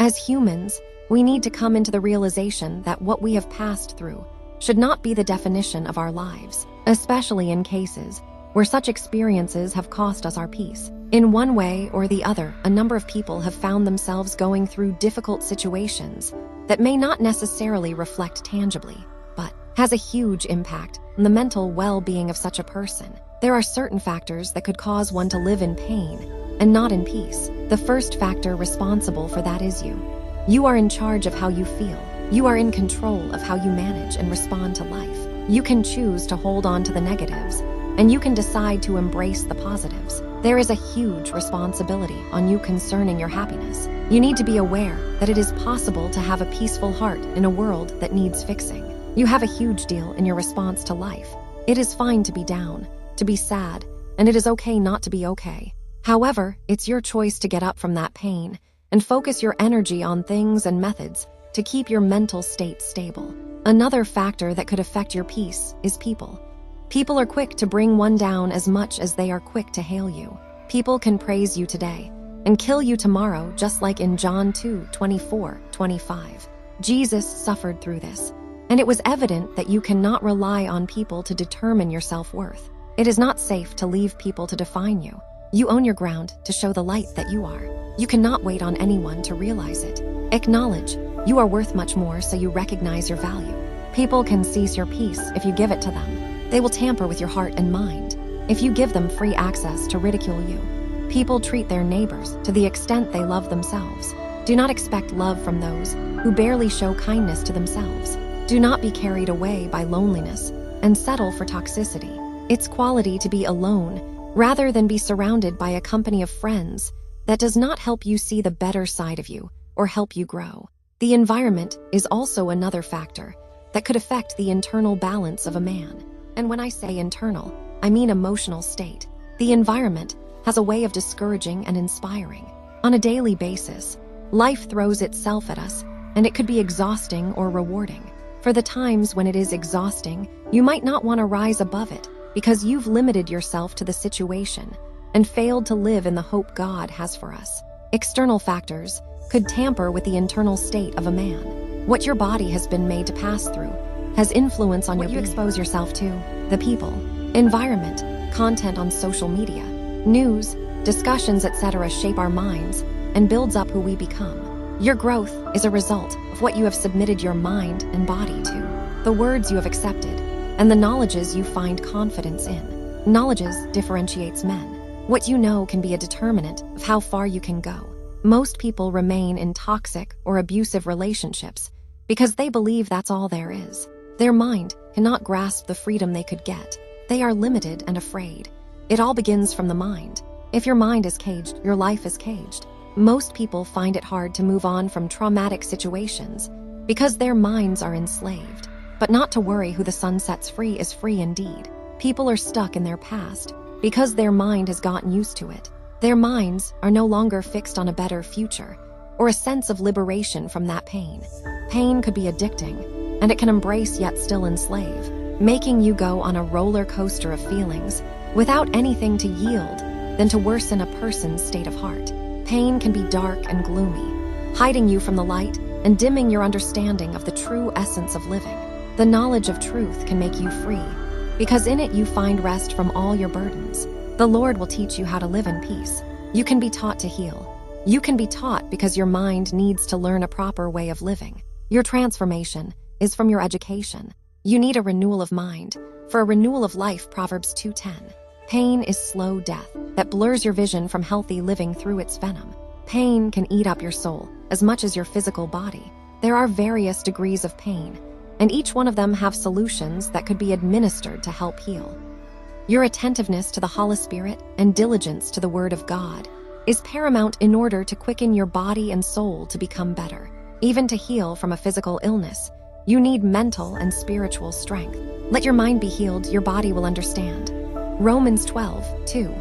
As humans, we need to come into the realization that what we have passed through should not be the definition of our lives, especially in cases where such experiences have cost us our peace. In one way or the other, a number of people have found themselves going through difficult situations that may not necessarily reflect tangibly, but has a huge impact on the mental well-being of such a person. There are certain factors that could cause one to live in pain and not in peace. The first factor responsible for that is you. You are in charge of how you feel. You are in control of how you manage and respond to life. You can choose to hold on to the negatives, and you can decide to embrace the positives. There is a huge responsibility on you concerning your happiness. You need to be aware that it is possible to have a peaceful heart in a world that needs fixing. You have a huge deal in your response to life. It is fine to be down, to be sad, and it is okay not to be okay. However, it's your choice to get up from that pain and focus your energy on things and methods to keep your mental state stable. Another factor that could affect your peace is people. People are quick to bring one down as much as they are quick to hail you. People can praise you today and kill you tomorrow, just like in John 2:24-25. Jesus suffered through this, and it was evident that you cannot rely on people to determine your self-worth. It is not safe to leave people to define you. You own your ground to show the light that you are. You cannot wait on anyone to realize it. Acknowledge you are worth much more, so you recognize your value. People can seize your peace if you give it to them. They will tamper with your heart and mind if you give them free access to ridicule you. People treat their neighbors to the extent they love themselves. Do not expect love from those who barely show kindness to themselves. Do not be carried away by loneliness and settle for toxicity. It's quality to be alone rather than be surrounded by a company of friends that does not help you see the better side of you or help you grow. The environment is also another factor that could affect the internal balance of a man. And when I say internal, I mean emotional state. The environment has a way of discouraging and inspiring. On a daily basis, life throws itself at us, and it could be exhausting or rewarding. For the times when it is exhausting, you might not want to rise above it because you've limited yourself to the situation and failed to live in the hope God has for us. External factors could tamper with the internal state of a man. What your body has been made to pass through has influence on what you expose yourself to, the people, environment, content on social media, news, discussions, etc. shape our minds and builds up who we become. Your growth is a result of what you have submitted your mind and body to, the words you have accepted, and the knowledges you find confidence in. Knowledges differentiates men. What you know can be a determinant of how far you can go. Most people remain in toxic or abusive relationships because they believe that's all there is. Their mind cannot grasp the freedom they could get. They are limited and afraid. It all begins from the mind. If your mind is caged, your life is caged. Most people find it hard to move on from traumatic situations because their minds are enslaved. But not to worry, who the sun sets free is free indeed. People are stuck in their past because their mind has gotten used to it. Their minds are no longer fixed on a better future or a sense of liberation from that pain. Pain could be addicting, and it can embrace yet still enslave, making you go on a roller coaster of feelings without anything to yield than to worsen a person's state of heart. Pain can be dark and gloomy, hiding you from the light and dimming your understanding of the true essence of living. The knowledge of truth can make you free, because in it you find rest from all your burdens. The Lord will teach you how to live in peace. You can be taught to heal. You can be taught because your mind needs to learn a proper way of living. Your transformation is from your education. You need a renewal of mind. For a renewal of life, Proverbs 2:10. Pain is slow death that blurs your vision from healthy living through its venom. Pain can eat up your soul as much as your physical body. There are various degrees of pain, and each one of them have solutions that could be administered to help heal. Your attentiveness to the Holy Spirit and diligence to the Word of God is paramount in order to quicken your body and soul to become better. Even to heal from a physical illness, you need mental and spiritual strength. Let your mind be healed, your body will understand. Romans 12:2.